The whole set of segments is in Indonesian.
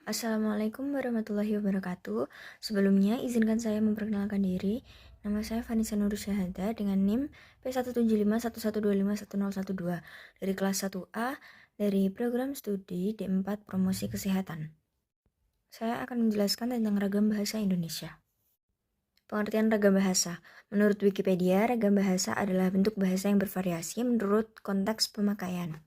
Assalamualaikum warahmatullahi wabarakatuh. Sebelumnya, izinkan saya memperkenalkan diri. Nama saya Vanessa Nur Syahada dengan NIM P17511251012 dari kelas 1A dari program studi D4 Promosi Kesehatan. Saya akan menjelaskan tentang ragam bahasa Indonesia. Pengertian ragam bahasa. Menurut Wikipedia, ragam bahasa adalah bentuk bahasa yang bervariasi menurut konteks pemakaian.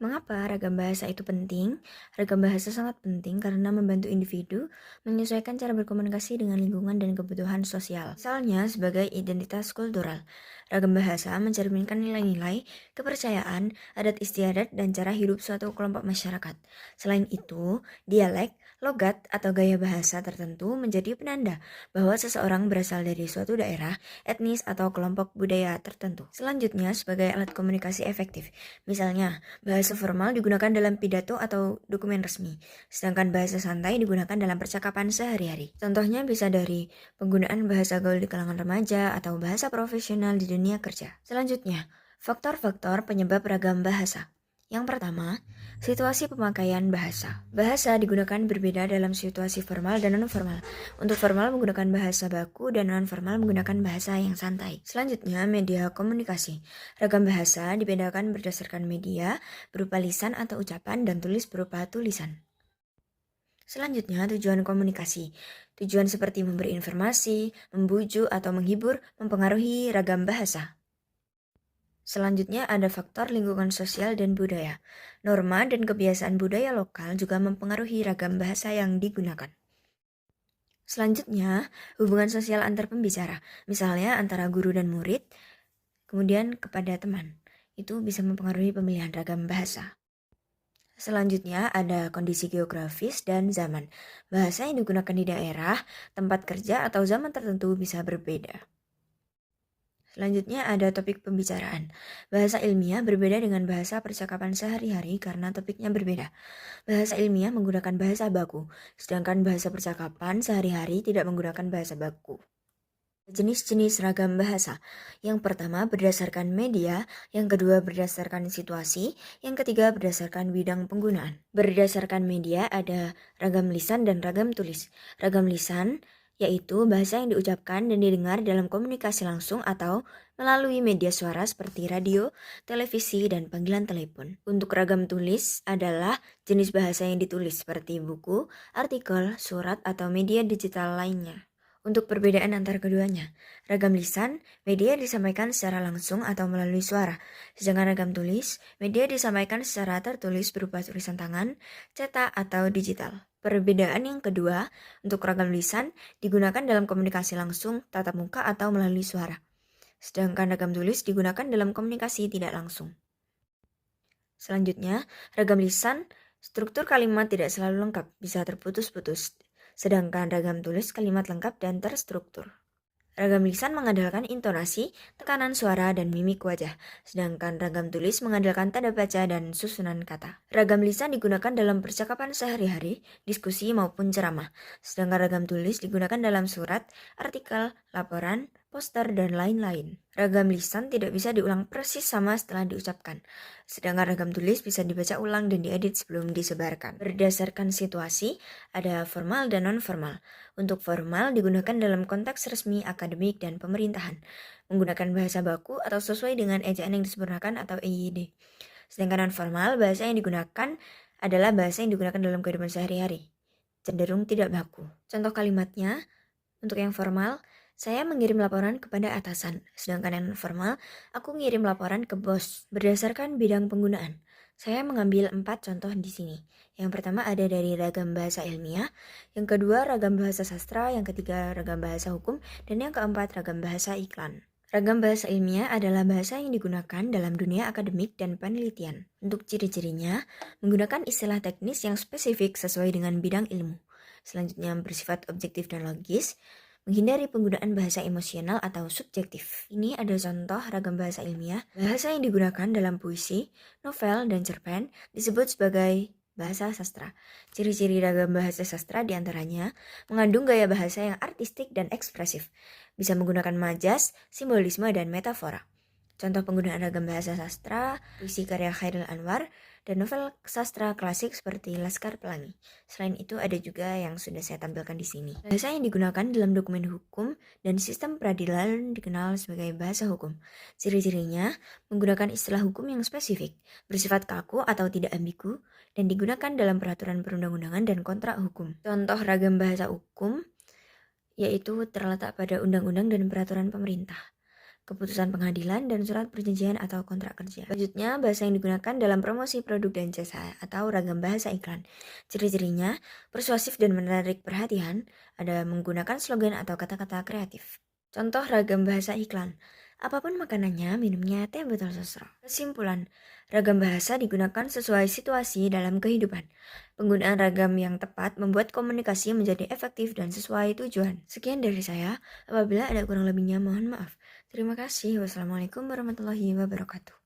Mengapa ragam bahasa itu penting? Ragam bahasa sangat penting karena membantu individu menyesuaikan cara berkomunikasi dengan lingkungan dan kebutuhan sosial. Misalnya, sebagai identitas kultural, ragam bahasa mencerminkan nilai-nilai, kepercayaan, adat istiadat, dan cara hidup suatu kelompok masyarakat. Selain itu, dialek, logat, atau gaya bahasa tertentu menjadi penanda bahwa seseorang berasal dari suatu daerah, etnis, atau kelompok budaya tertentu. Selanjutnya, sebagai alat komunikasi efektif, misalnya, bahasa formal digunakan dalam pidato atau dokumen resmi, sedangkan bahasa santai digunakan dalam percakapan sehari-hari. Contohnya bisa dari penggunaan bahasa gaul di kalangan remaja atau bahasa profesional di dunia kerja. Selanjutnya, faktor-faktor penyebab ragam bahasa. Yang pertama, situasi pemakaian bahasa. Bahasa digunakan berbeda dalam situasi formal dan non-formal. Untuk formal menggunakan bahasa baku dan non-formal menggunakan bahasa yang santai. Selanjutnya, media komunikasi. Ragam bahasa dibedakan berdasarkan media berupa lisan atau ucapan dan tulis berupa tulisan. Selanjutnya, tujuan komunikasi. Tujuan seperti memberi informasi, membujuk, atau menghibur mempengaruhi ragam bahasa. Selanjutnya ada faktor lingkungan sosial dan budaya. Norma dan kebiasaan budaya lokal juga mempengaruhi ragam bahasa yang digunakan. Selanjutnya, hubungan sosial antar pembicara, misalnya antara guru dan murid, kemudian kepada teman. Itu bisa mempengaruhi pemilihan ragam bahasa. Selanjutnya ada kondisi geografis dan zaman. Bahasa yang digunakan di daerah, tempat kerja, atau zaman tertentu bisa berbeda. Selanjutnya ada topik pembicaraan. Bahasa ilmiah berbeda dengan bahasa percakapan sehari-hari karena topiknya berbeda. Bahasa ilmiah menggunakan bahasa baku, sedangkan bahasa percakapan sehari-hari tidak menggunakan bahasa baku. Jenis-jenis ragam bahasa. Yang pertama berdasarkan media, yang kedua berdasarkan situasi, yang ketiga berdasarkan bidang penggunaan. Berdasarkan media ada ragam lisan dan ragam tulis. Ragam lisan yaitu bahasa yang diucapkan dan didengar dalam komunikasi langsung atau melalui media suara seperti radio, televisi, dan panggilan telepon. Untuk ragam tulis adalah jenis bahasa yang ditulis seperti buku, artikel, surat, atau media digital lainnya. Untuk perbedaan antara keduanya, ragam lisan, media disampaikan secara langsung atau melalui suara, sedangkan ragam tulis, media disampaikan secara tertulis berupa tulisan tangan, cetak, atau digital. Perbedaan yang kedua, untuk ragam lisan digunakan dalam komunikasi langsung, tatap muka, atau melalui suara. Sedangkan ragam tulis digunakan dalam komunikasi tidak langsung. Selanjutnya, ragam lisan, struktur kalimat tidak selalu lengkap, bisa terputus-putus. Sedangkan ragam tulis kalimat lengkap dan terstruktur. Ragam lisan mengandalkan intonasi, tekanan suara, dan mimik wajah, sedangkan ragam tulis mengandalkan tanda baca dan susunan kata. Ragam lisan digunakan dalam percakapan sehari-hari, diskusi maupun ceramah, sedangkan ragam tulis digunakan dalam surat, artikel, laporan, poster, dan lain-lain. Ragam lisan tidak bisa diulang persis sama setelah diucapkan, sedangkan ragam tulis bisa dibaca ulang dan diedit sebelum disebarkan. Berdasarkan situasi, ada formal dan non-formal. Untuk formal digunakan dalam konteks resmi, akademik, dan pemerintahan, menggunakan bahasa baku atau sesuai dengan ejaan yang disempurnakan atau EYD. Sedangkan non-formal, bahasa yang digunakan adalah bahasa yang digunakan dalam kehidupan sehari-hari, cenderung tidak baku. Contoh kalimatnya, untuk yang formal, saya mengirim laporan kepada atasan, sedangkan yang non-formal, aku ngirim laporan ke bos. Berdasarkan bidang penggunaan, saya mengambil 4 contoh di sini. Yang pertama ada dari ragam bahasa ilmiah, yang kedua ragam bahasa sastra, yang ketiga ragam bahasa hukum, dan yang keempat ragam bahasa iklan. Ragam bahasa ilmiah adalah bahasa yang digunakan dalam dunia akademik dan penelitian. Untuk ciri-cirinya, menggunakan istilah teknis yang spesifik sesuai dengan bidang ilmu. Selanjutnya bersifat objektif dan logis, menghindari penggunaan bahasa emosional atau subjektif. Ini ada contoh ragam bahasa ilmiah. Bahasa yang digunakan dalam puisi, novel, dan cerpen disebut sebagai bahasa sastra. Ciri-ciri ragam bahasa sastra diantaranya mengandung gaya bahasa yang artistik dan ekspresif, bisa menggunakan majas, simbolisme, dan metafora. Contoh penggunaan ragam bahasa sastra, puisi karya Khairil Anwar, dan novel sastra klasik seperti Laskar Pelangi. Selain itu ada juga yang sudah saya tampilkan di sini. Bahasa yang digunakan dalam dokumen hukum dan sistem peradilan dikenal sebagai bahasa hukum. Ciri-cirinya menggunakan istilah hukum yang spesifik, bersifat kaku atau tidak ambigu, dan digunakan dalam peraturan perundang-undangan dan kontrak hukum. Contoh ragam bahasa hukum yaitu terletak pada undang-undang dan peraturan pemerintah, keputusan pengadilan, dan surat perjanjian atau kontrak kerja. Selanjutnya, bahasa yang digunakan dalam promosi produk dan jasa atau ragam bahasa iklan. Ciri-cirinya persuasif dan menarik perhatian, ada menggunakan slogan atau kata-kata kreatif. Contoh ragam bahasa iklan. Apapun makanannya, minumnya teh botol sosro. Kesimpulan, ragam bahasa digunakan sesuai situasi dalam kehidupan. Penggunaan ragam yang tepat membuat komunikasi menjadi efektif dan sesuai tujuan. Sekian dari saya. Apabila ada kurang lebihnya, mohon maaf. Terima kasih. Wassalamualaikum warahmatullahi wabarakatuh.